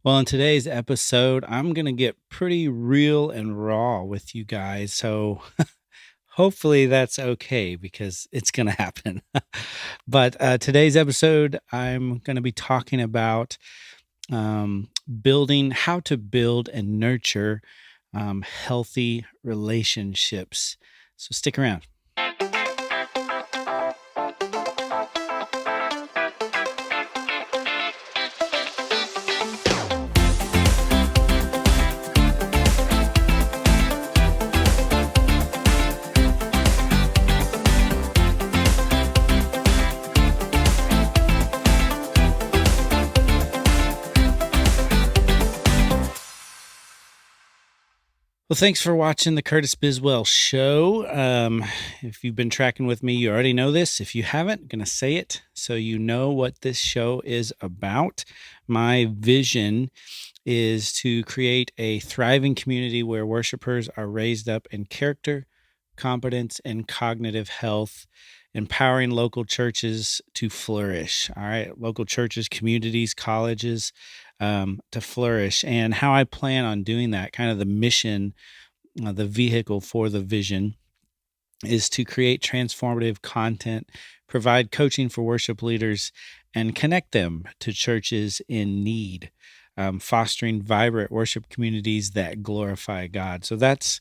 Well, in today's episode, I'm going to get pretty real and raw with you guys. So hopefully that's okay because it's going to happen. But today's episode, I'm going to be talking about building, how to build and nurture healthy relationships. So stick around. Well, thanks for watching the Curtis Biswell Show. If you've been tracking with me, you already know this. If you haven't, I'm going to say it so you know what this show is about. My vision is to create a thriving community where worshipers are raised up in character, competence, and cognitive health, empowering local churches to flourish. All right, local churches, communities, colleges to flourish. And how I plan on doing that, kind of the mission, the vehicle for the vision, is to create transformative content, provide coaching for worship leaders, and connect them to churches in need, fostering vibrant worship communities that glorify God. So that's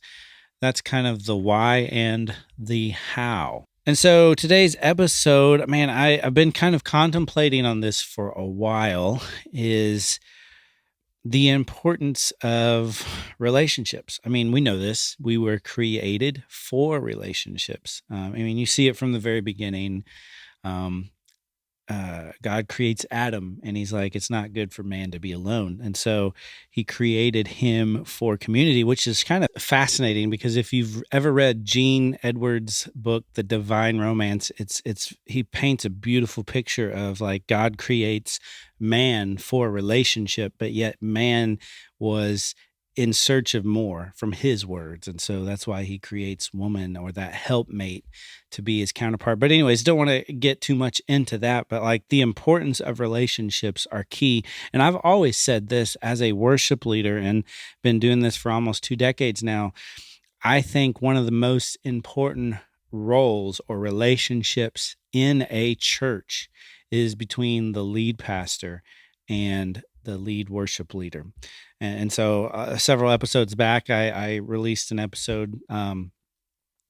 kind of the why and the how. And so today's episode, man, I've been kind of contemplating on this for a while, is the importance of relationships. I mean, we know this. We were created for relationships. You see it from the very beginning. God creates Adam, and he's like, it's not good for man to be alone. And so he created him for community, which is kind of fascinating because if you've ever read Gene Edwards' book, The Divine Romance, he paints a beautiful picture of like God creates man for relationship, but yet man was in search of more from his words. And so that's why he creates woman, or that helpmate, to be his counterpart. But anyways, don't want to get too much into that, but like the importance of relationships are key. And I've always said this as a worship leader and been doing this for almost 2 decades now. I think one of the most important roles or relationships in a church is between the lead pastor and the lead worship leader. And so several episodes back, I released an episode,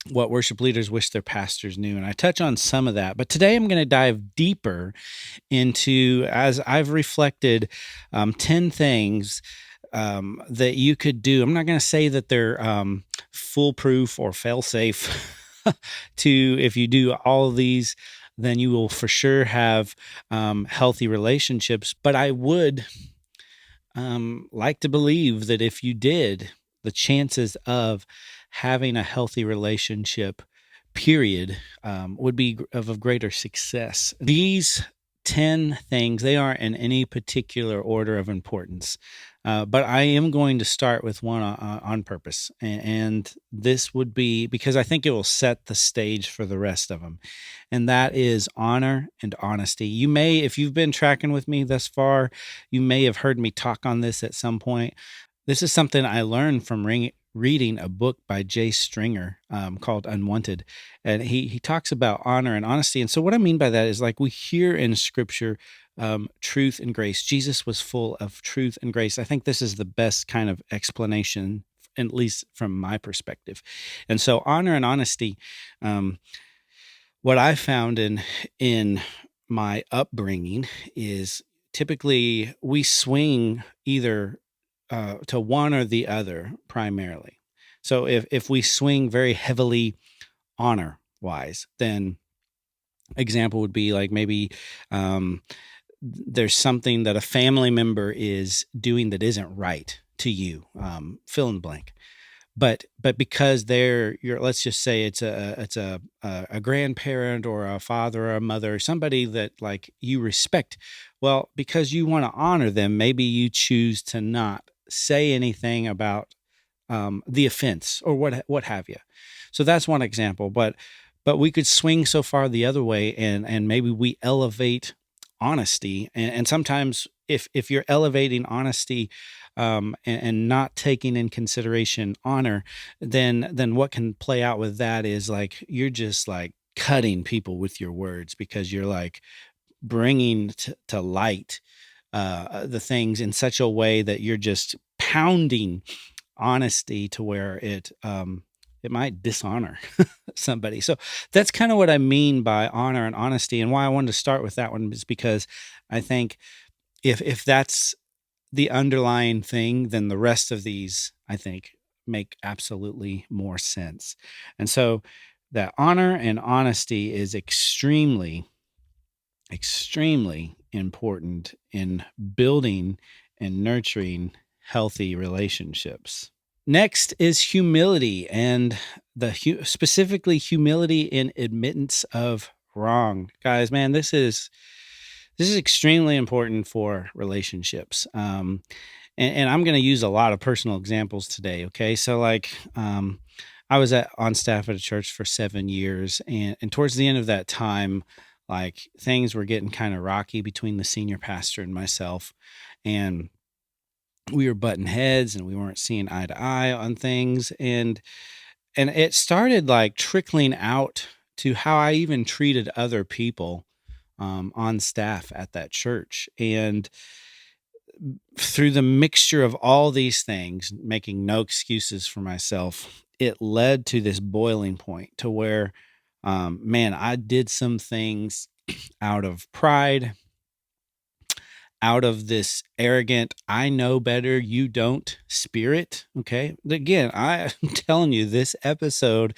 what worship leaders wish their pastors knew. And I touch on some of that. But today I'm going to dive deeper into, as I've reflected, 10 things that you could do. I'm not going to say that they're foolproof or fail-safe to, if you do all of these, then you will for sure have healthy relationships. But I would like to believe that if you did, the chances of having a healthy relationship, period, would be of greater success. These 10 things, they aren't in any particular order of importance, but I am going to start with one on purpose. And this would be because I think it will set the stage for the rest of them. And that is honor and honesty. You may, if you've been tracking with me thus far, you may have heard me talk on this at some point. This is something I learned from reading a book by Jay Stringer called Unwanted. And he talks about honor and honesty. And so what I mean by that is, like, we hear in scripture truth and grace. Jesus was full of truth and grace. I think this is the best kind of explanation, at least from my perspective. And so honor and honesty, what I found in my upbringing is typically we swing either to one or the other primarily. So if we swing very heavily honor wise, then example would be like maybe there's something that a family member is doing that isn't right to you, fill in the blank. But because let's just say it's a grandparent or a father or a mother or somebody that like you respect. Well, because you want to honor them, maybe you choose to not say anything about the offense or what have you. So that's one example. But we could swing so far the other way, and maybe we elevate honesty, and sometimes if you're elevating honesty, and not taking in consideration honor, then what can play out with that is like you're just like cutting people with your words because you're like bringing to light the things in such a way that you're just pounding honesty to where it might dishonor somebody. So that's kind of what I mean by honor and honesty, and why I wanted to start with that one is because I think if that's the underlying thing, then the rest of these, I think, make absolutely more sense. And so that honor and honesty is extremely, extremely important in building and nurturing healthy relationships. Next is humility, and specifically humility in admittance of wrong. Guys, man, this is extremely important for relationships. And I'm going to use a lot of personal examples today. Okay. So like, I was on staff at a church for 7 years, and towards the end of that time, like things were getting kind of rocky between the senior pastor and myself, and we were butting heads and we weren't seeing eye to eye on things. And it started like trickling out to how I even treated other people on staff at that church. And through the mixture of all these things, making no excuses for myself, it led to this boiling point to where, man, I did some things out of pride, out of this arrogant, I know better, you don't spirit. Okay. Again, I'm telling you, this episode,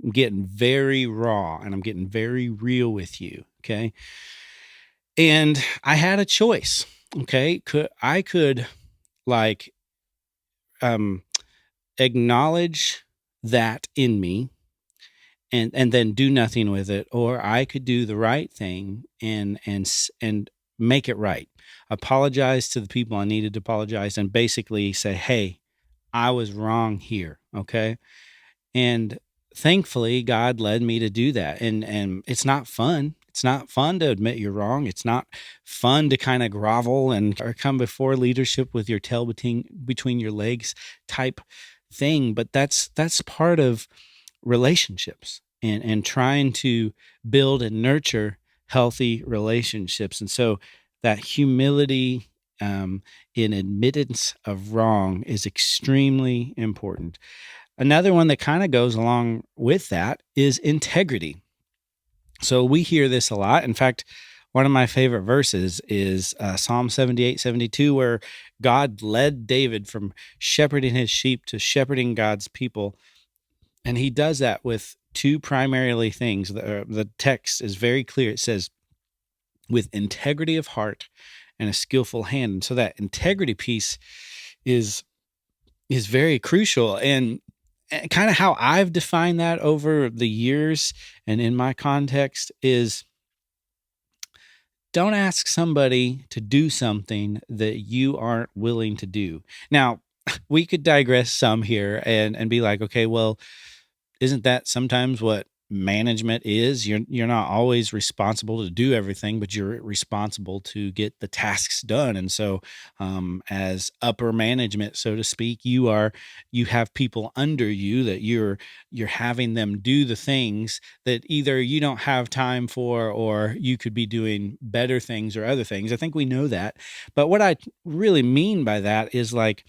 I'm getting very raw and I'm getting very real with you. Okay. And I had a choice. Okay. I could like acknowledge that in me and then do nothing with it, or I could do the right thing and make it right. Apologize to the people I needed to apologize, and basically say, "Hey, I was wrong here." Okay. And thankfully, God led me to do that. And it's not fun. It's not fun to admit you're wrong. It's not fun to kind of grovel and or come before leadership with your tail between your legs type thing. But that's part of relationships and trying to build and nurture healthy relationships. And so that humility in admittance of wrong is extremely important. Another one that kind of goes along with that is integrity. So we hear this a lot. In fact, one of my favorite verses is Psalm 78:72, where God led David from shepherding his sheep to shepherding God's people. And he does that with two primarily things. The text is very clear. It says, with integrity of heart and a skillful hand. And so that integrity piece is very crucial. And kind of how I've defined that over the years and in my context is, don't ask somebody to do something that you aren't willing to do. Now, we could digress some here and be like, okay, well, isn't that sometimes what management is? You're not always responsible to do everything, but you're responsible to get the tasks done. And so, as upper management, so to speak, you have people under you that you're having them do the things that either you don't have time for, or you could be doing better things or other things. I think we know that. But what I really mean by that is like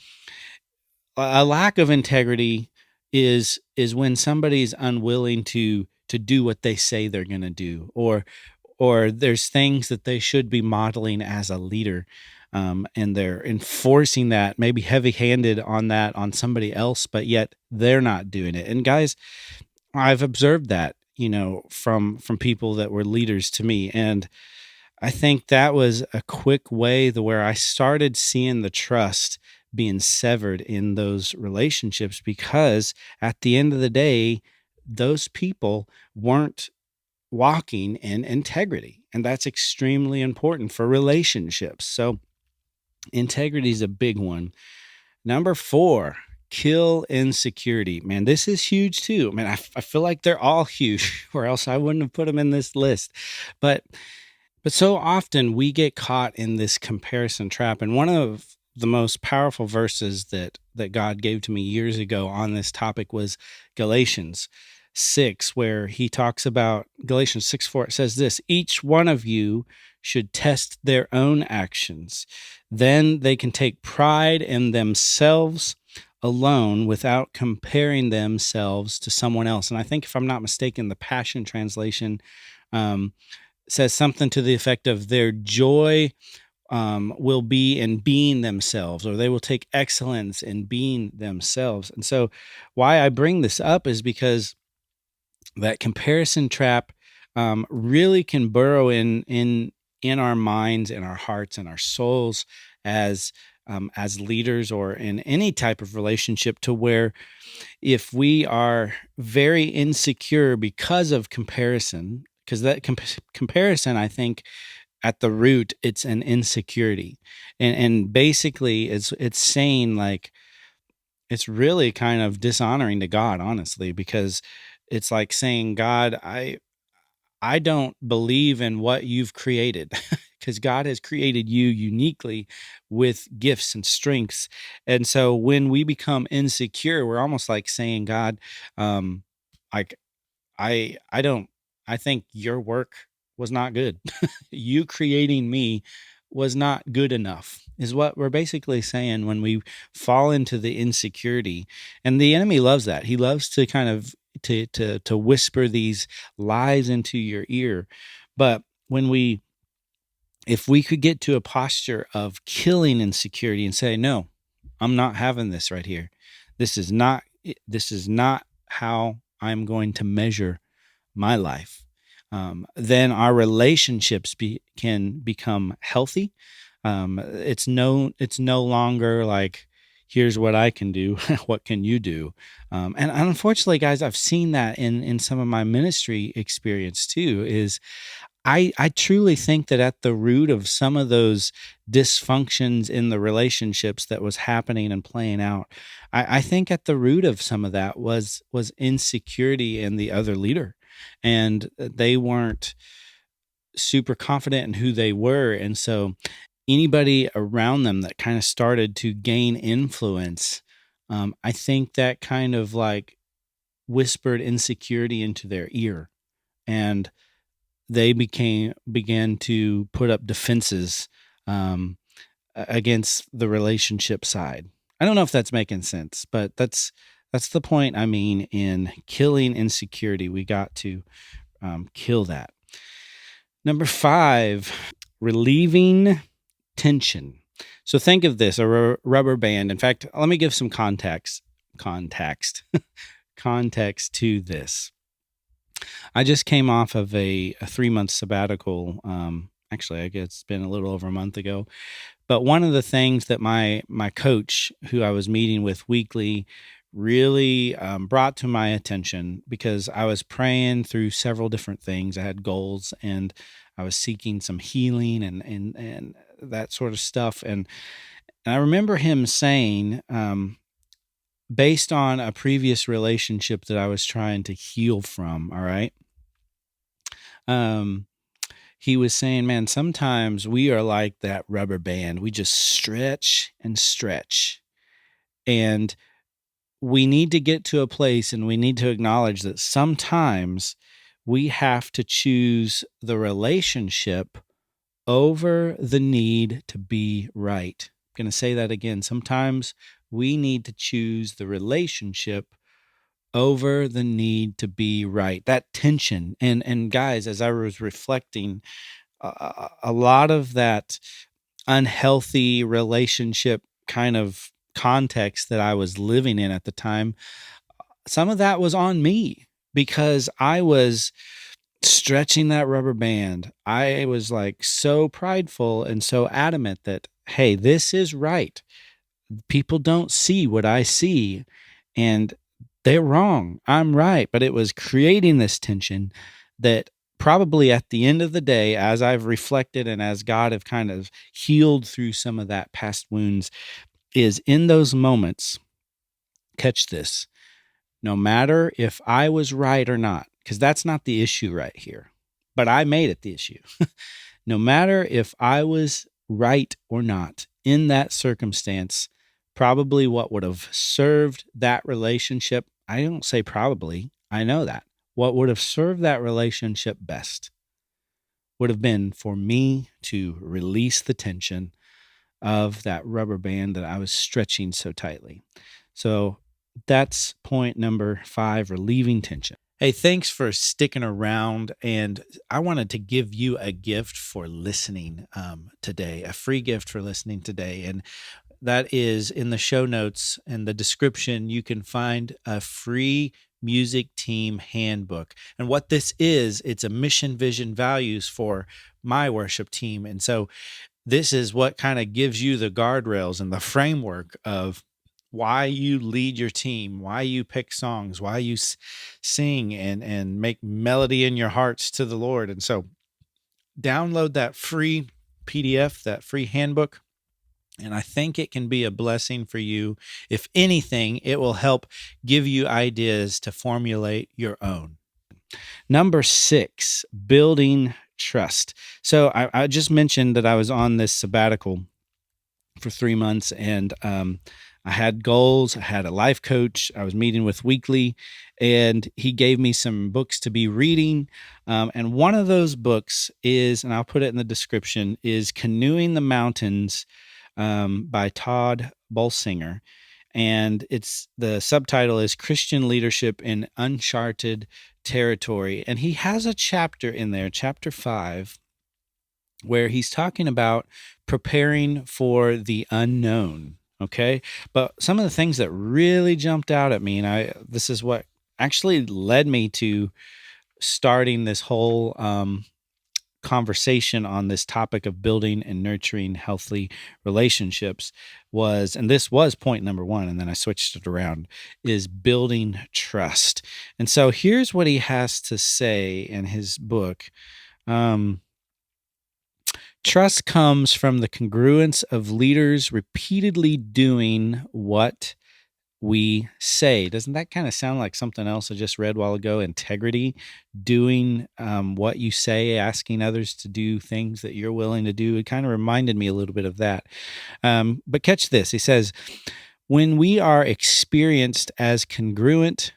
a lack of integrity is when somebody's unwilling to do what they say they're going to do, or there's things that they should be modeling as a leader, and they're enforcing that, maybe heavy-handed on that on somebody else, but yet they're not doing it. And guys, I've observed that, from people that were leaders to me, and I think that was a quick way where I started seeing the trust being severed in those relationships, because at the end of the day, those people weren't walking in integrity. And that's extremely important for relationships. So integrity is a big one. Number 4, kill insecurity. Man, this is huge too. I feel like they're all huge, or else I wouldn't have put them in this list. But But so often we get caught in this comparison trap. And one of the most powerful verses that God gave to me years ago on this topic was Galatians 6, where he talks about Galatians 6:4. It says this: each one of you should test their own actions. Then they can take pride in themselves alone without comparing themselves to someone else. And I think, if I'm not mistaken, the Passion Translation um, says something to the effect of their joy will be in being themselves, or they will take excellence in being themselves. And so, why I bring this up is because that comparison trap really can burrow in our minds, in our hearts, in our souls as leaders, or in any type of relationship, to where if we are very insecure because of comparison, because that comparison, I think, at the root, it's an insecurity, and basically it's saying, like, it's really kind of dishonoring to God, honestly, because it's like saying, God, I don't believe in what you've created, because God has created you uniquely with gifts and strengths. And so when we become insecure, we're almost like saying, God, um, like, I don't I think your work was not good. You creating me was not good enough, is what we're basically saying when we fall into the insecurity. And the enemy loves that. He loves to kind of to whisper these lies into your ear. But when we if we could get to a posture of killing insecurity and say, no, I'm not having this right here. This is not how I'm going to measure my life. Then our relationships can become healthy. It's no longer like, here's what I can do, what can you do? And unfortunately, guys, I've seen that in some of my ministry experience too. Is I truly think that at the root of some of those dysfunctions in the relationships that was happening and playing out, I think at the root of some of that was insecurity in the other leader, and they weren't super confident in who they were. And so anybody around them that kind of started to gain influence, I think that kind of like whispered insecurity into their ear, and they began to put up defenses um, against the relationship side. I don't know if that's making sense, but that's the point. I mean, in killing insecurity, we got to kill that. Number 5, relieving tension. So think of this: a rubber band. In fact, let me give some context context to this. I just came off of a 3-month sabbatical. Actually, I guess it's been a little over a month ago. But one of the things that my coach, who I was meeting with weekly, really brought to my attention, because I was praying through several different things. I had goals, and I was seeking some healing and that sort of stuff. And I remember him saying, based on a previous relationship that I was trying to heal from, all right. Um, he was saying, man, sometimes we are like that rubber band. We just stretch and stretch. And we need to get to a place, and we need to acknowledge that sometimes we have to choose the relationship over the need to be right. I'm going to say that again. Sometimes we need to choose the relationship over the need to be right. That tension. And guys, as I was reflecting, a lot of that unhealthy relationship kind of context that I was living in at the time, some of that was on me, because I was stretching that rubber band. I was like so prideful and so adamant that, hey, this is right. People don't see what I see, and they're wrong. I'm right. But it was creating this tension that probably at the end of the day, as I've reflected and as God have kind of healed through some of that past wounds, is in those moments, catch this, no matter if I was right or not, because that's not the issue right here, but I made it the issue. No matter if I was right or not in that circumstance, probably what would have served that relationship, I don't say probably, I know that, what would have served that relationship best would have been for me to release the tension of that rubber band that I was stretching so tightly. So that's point number 5, relieving tension. Hey, thanks for sticking around. And I wanted to give you a gift for listening today, a free gift for listening today. And that is in the show notes and the description. You can find a free music team handbook. And what this is, it's a mission, vision, values for my worship team. And so this is what kind of gives you the guardrails and the framework of why you lead your team, why you pick songs, why you sing and make melody in your hearts to the Lord. And so download that free PDF, that free handbook. And I think it can be a blessing for you. If anything, it will help give you ideas to formulate your own. Number 6, building trust. So I just mentioned that I was on this sabbatical for 3 months, and I had goals. I had a life coach I was meeting with weekly, and he gave me some books to be reading. And one of those books is, and I'll put it in the description, is Canoeing the Mountains by Todd Bolsinger. And it's the subtitle is Christian Leadership in Uncharted Territory. And he has a chapter in there, chapter 5, where he's talking about preparing for the unknown. Okay. But some of the things that really jumped out at me, and this is what actually led me to starting this whole conversation on this topic of building and nurturing healthy relationships was, and this was point number 1, and then I switched it around, is building trust. And so here's what he has to say in his book. Trust comes from the congruence of leaders repeatedly doing what we say. Doesn't that kind of sound like something else I just read a while ago? Integrity, doing what you say, asking others to do things that you're willing to do. It kind of reminded me a little bit of that. But catch this. He says, when we are experienced as congruent,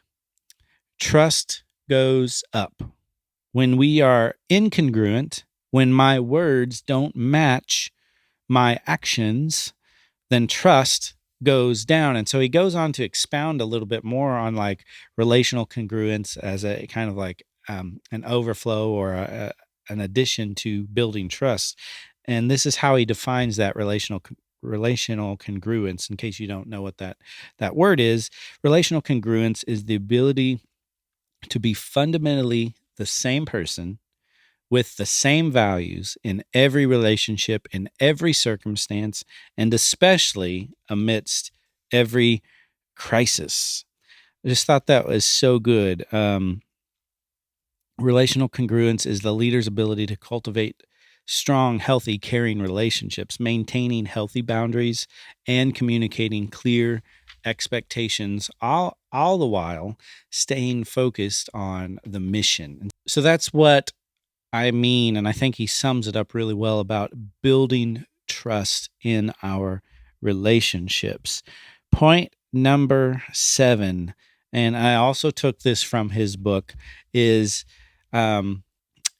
trust goes up. When we are incongruent, when my words don't match my actions, then trust goes down. And so he goes on to expound a little bit more on like relational congruence as a kind of like an overflow or an addition to building trust. And this is how he defines that relational congruence. In case you don't know what that word is, relational congruence is the ability to be fundamentally the same person with the same values in every relationship, in every circumstance, and especially amidst every crisis. I just thought that was so good. Relational congruence is the leader's ability to cultivate strong, healthy, caring relationships, maintaining healthy boundaries, and communicating clear expectations, all the while staying focused on the mission. So that's what I mean, and I think he sums it up really well about building trust in our relationships. Point number 7, and I also took this from his book, is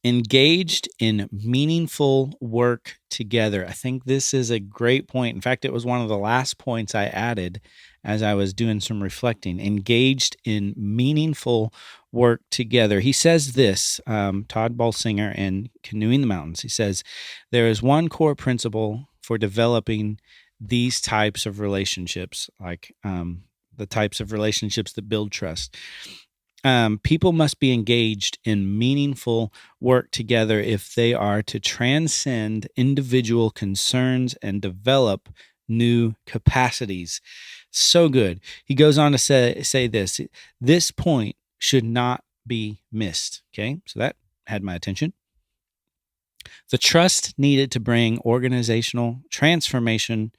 engaged in meaningful work together. I think this is a great point. In fact, it was one of the last points I added as I was doing some reflecting. Engaged in meaningful work together. He says this, Todd Bolsinger in Canoeing the Mountains. He says, there is one core principle for developing these types of relationships, like the types of relationships that build trust. People must be engaged in meaningful work together if they are to transcend individual concerns and develop new capacities. So good. He goes on to say this point should not be missed. Okay, so that had my attention. The trust needed to bring organizational transformation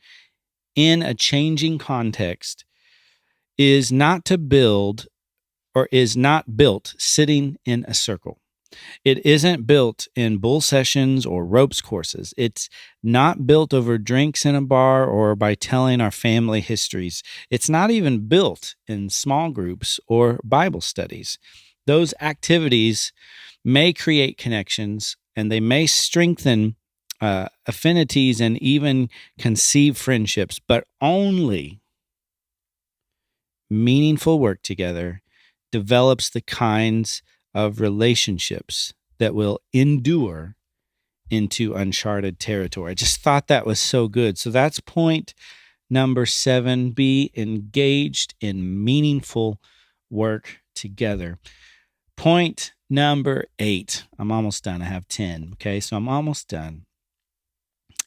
in a changing context is not built sitting in a circle. It isn't built in bull sessions or ropes courses. It's not built over drinks in a bar or by telling our family histories. It's not even built in small groups or Bible studies. Those activities may create connections and they may strengthen affinities and even conceive friendships, but only meaningful work together develops the kinds of relationships that will endure into uncharted territory. I just thought that was so good. So that's point number 7. Be engaged in meaningful work together. Point number 8. I'm almost done. I have 10. Okay, so I'm almost done.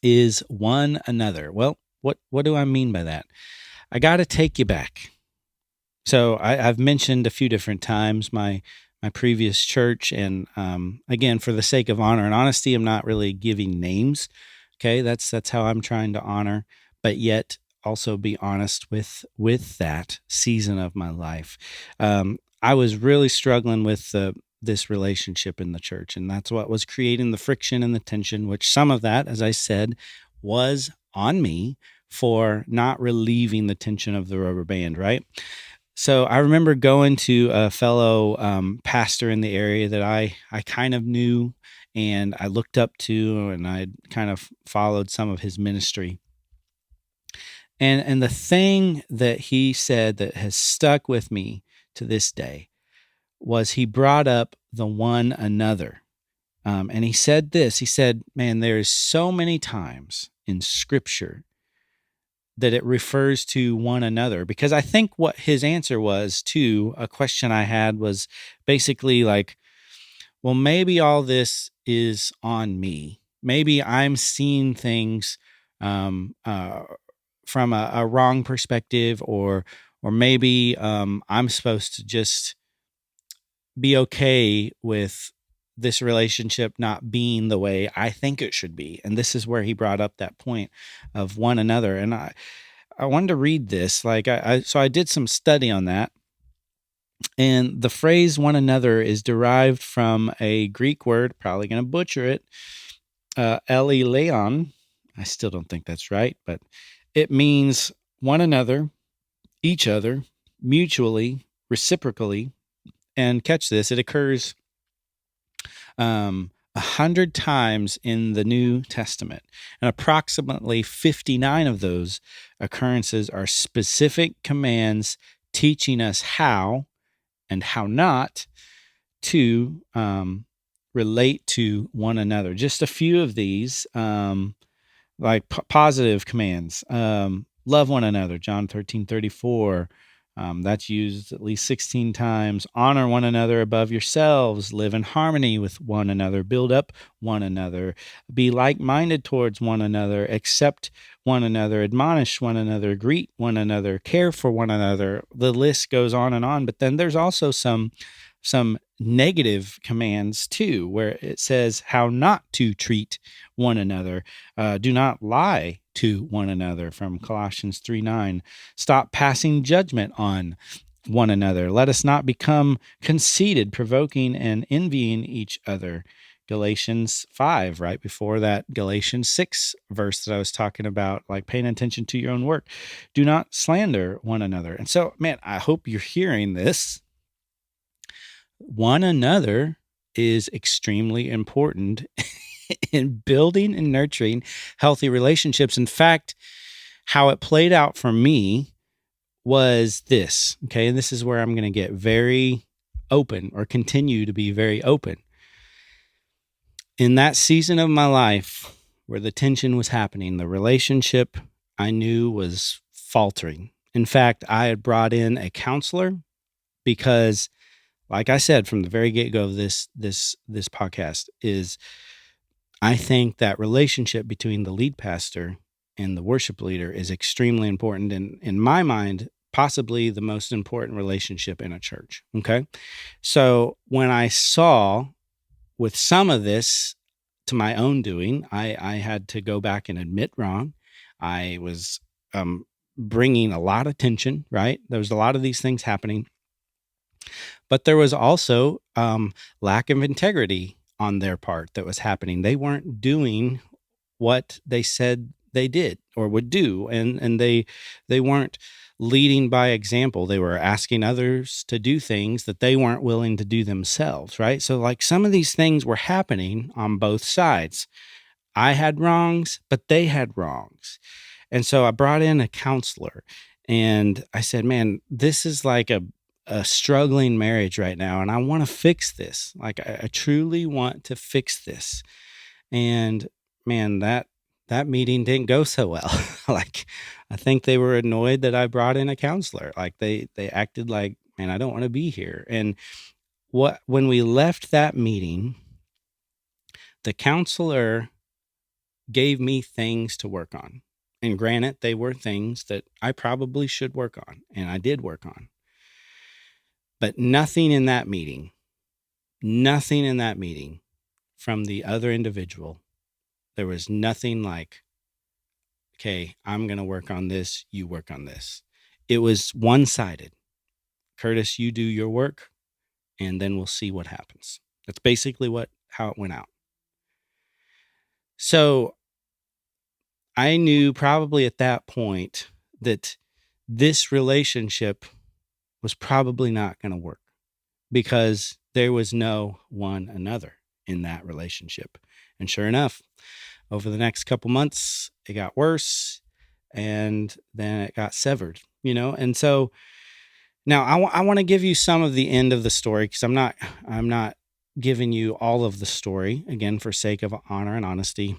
Is one another. Well, what do I mean by that? I got to take you back. So I've mentioned a few different times my previous church, and again, for the sake of honor and honesty, I'm not really giving names. Okay, that's how I'm trying to honor, but yet also be honest with that season of my life. I was really struggling with this relationship in the church, and that's what was creating the friction and the tension. Which some of that, as I said, was on me for not relieving the tension of the rubber band. Right. So I remember going to a fellow pastor in the area that I kind of knew and I looked up to, and I kind of followed some of his ministry. And the thing that he said that has stuck with me to this day was he brought up the one another. And he said this, he said, man, there's so many times in Scripture that it refers to one another, because I think what his answer was to a question I had was basically like, well, maybe all this is on me. Maybe I'm seeing things from a wrong perspective, or maybe I'm supposed to just be okay with this relationship not being the way I think it should be. And this is where he brought up that point of one another. And I wanted to read this. So I did some study on that. And the phrase one another is derived from a Greek word, probably going to butcher it, eleleion. I still don't think that's right, but it means one another, each other, mutually, reciprocally. And catch this, it occurs 100 times in the New Testament, and approximately 59 of those occurrences are specific commands teaching us how and how not to relate to one another. Just a few of these, like positive commands. Love one another, John 13:34. That's used at least 16 times. Honor one another above yourselves. Live in harmony with one another. Build up one another. Be like-minded towards one another. Accept one another. Admonish one another. Greet one another. Care for one another. The list goes on and on. But then there's also some negative commands too, where it says how not to treat one another. Do not lie to one another, from Colossians 3:9. Stop passing judgment on one another. Let us not become conceited, provoking and envying each other. Galatians 5, right before that Galatians 6 verse that I was talking about, like paying attention to your own work. Do not slander one another. And so, man, I hope you're hearing this. One another is extremely important in building and nurturing healthy relationships. In fact, how it played out for me was this, okay? And this is where I'm going to get very open, or continue to be very open. In that season of my life where the tension was happening, the relationship I knew was faltering. In fact, I had brought in a counselor because, like I said from the very get-go of this podcast, is I think that relationship between the lead pastor and the worship leader is extremely important, and in my mind, possibly the most important relationship in a church. Okay. So when I saw with some of this to my own doing, I had to go back and admit wrong. I was bringing a lot of tension, right? There was a lot of these things happening. But there was also lack of integrity on their part that was happening. They weren't doing what they said they did or would do, and they weren't leading by example. They were asking others to do things that they weren't willing to do themselves, right? So like some of these things were happening on both sides. I had wrongs, but they had wrongs. And so I brought in a counselor and I said, man, this is like a struggling marriage right now. And I want to fix this. Like I truly want to fix this. And man, that meeting didn't go so well. Like I think they were annoyed that I brought in a counselor. Like they acted like, man, I don't want to be here. And when we left that meeting, the counselor gave me things to work on. And granted, they were things that I probably should work on, and I did work on. But nothing in that meeting from the other individual, there was nothing like, okay, I'm going to work on this, you work on this. It was one-sided. Curtis, you do your work, and then we'll see what happens. That's basically how it went out. So I knew probably at that point that this relationship was probably not going to work because there was no one another in that relationship. And sure enough, over the next couple months, it got worse and then it got severed, And so now I want to give you some of the end of the story because I'm not giving you all of the story, again, for sake of honor and honesty.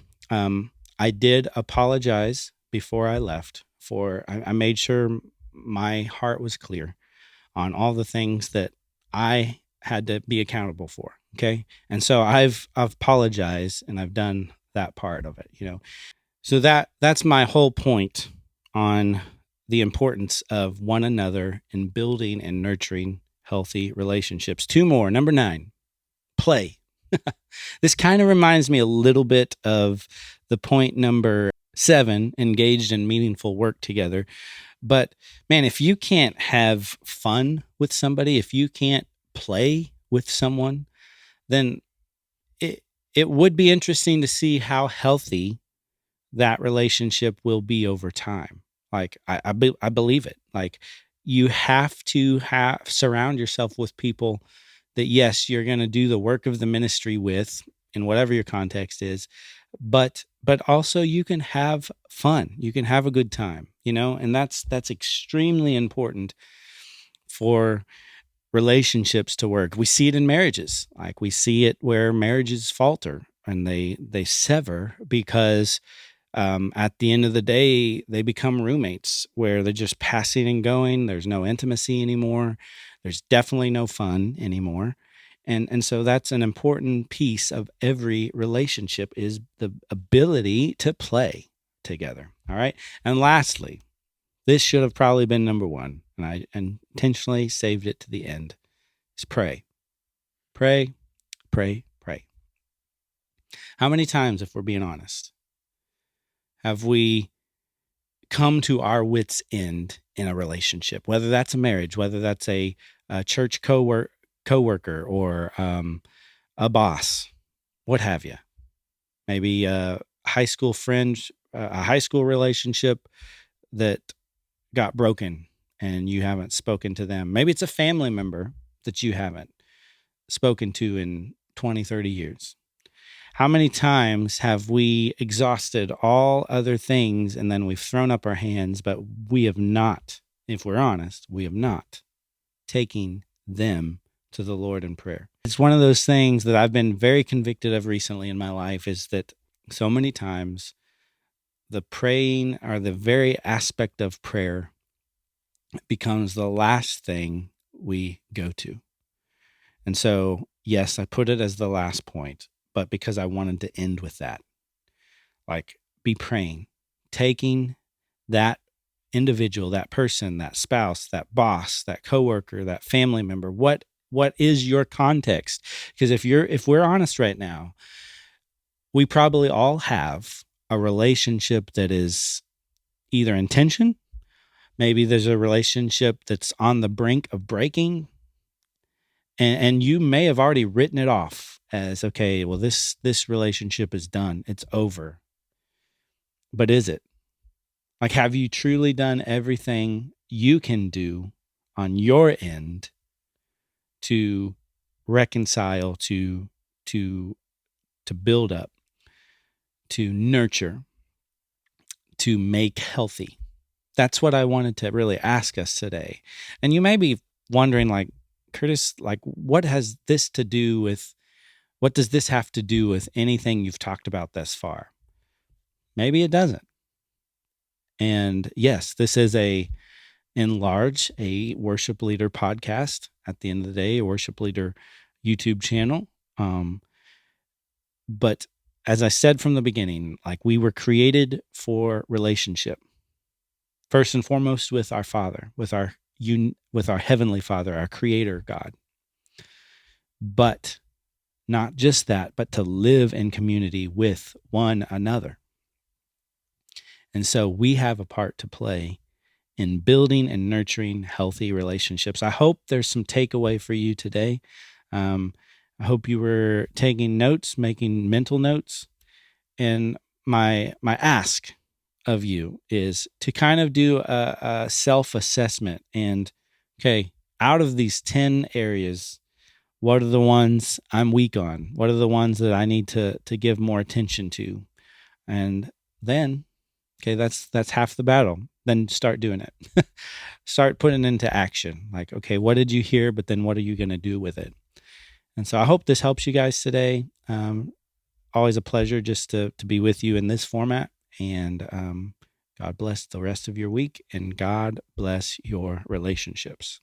I did apologize before I left I made sure my heart was clear on all the things that I had to be accountable for. Okay. And so I've apologized and I've done that part of it, So that's my whole point on the importance of one another in building and nurturing healthy relationships. 2 more. Number 9, play. This kind of reminds me a little bit of the point number 7, engaged in meaningful work together. But man, if you can't have fun with somebody, if you can't play with someone, then it would be interesting to see how healthy that relationship will be over time. Like I believe it. Like you have to surround yourself with people that, yes, you're going to do the work of the ministry with in whatever your context is, but also you can have fun. You can have a good time, and that's extremely important for relationships to work. We see it in marriages. Like we see it where marriages falter and they sever because at the end of the day, they become roommates where they're just passing and going. There's no intimacy anymore. There's definitely no fun anymore. And so that's an important piece of every relationship is the ability to play together. All right. And lastly, this should have probably been number 1, and I intentionally saved it to the end, is pray. Pray, pray, pray. How many times, if we're being honest, have we come to our wits' end in a relationship, whether that's a marriage, whether that's a church coworker or a boss, what have you? Maybe a high school friend, a high school relationship that got broken and you haven't spoken to them. Maybe it's a family member that you haven't spoken to in 20, 30 years. How many times have we exhausted all other things and then we've thrown up our hands, but we have not, if we're honest, we have not taken them to the Lord in prayer. It's one of those things that I've been very convicted of recently in my life is that so many times the praying or the very aspect of prayer becomes the last thing we go to. And so, yes, I put it as the last point, but because I wanted to end with that, like be praying, taking that individual, that person, that spouse, that boss, that coworker, that family member, what is your context? Because if we're honest right now, we probably all have a relationship that is either in tension. Maybe there's a relationship that's on the brink of breaking. and you may have already written it off as, okay, well, this relationship is done, it's over. But is it? Like, have you truly done everything you can do on your end to reconcile, to build up, to nurture, to make healthy? That's what I wanted to really ask us today. And you may be wondering, like, Curtis, like, what has this to do with, what does this have to do with anything you've talked about thus far? Maybe it doesn't. And yes, this is in large, a worship leader podcast. At the end of the day, a worship leader YouTube channel. But as I said from the beginning, like, we were created for relationship. First and foremost with our Father, with our Heavenly Father, our Creator God. But not just that, but to live in community with one another. And so we have a part to play in building and nurturing healthy relationships. I hope there's some takeaway for you today. I hope you were taking notes, making mental notes. And my ask of you is to kind of do a self-assessment. And, okay, out of these 10 areas, what are the ones I'm weak on? What are the ones that I need to give more attention to? And then, okay, that's half the battle. Then start doing it. Start putting it into action. Like, okay, what did you hear? But then what are you going to do with it? And so I hope this helps you guys today. Always a pleasure just to be with you in this format. And God bless the rest of your week, and God bless your relationships.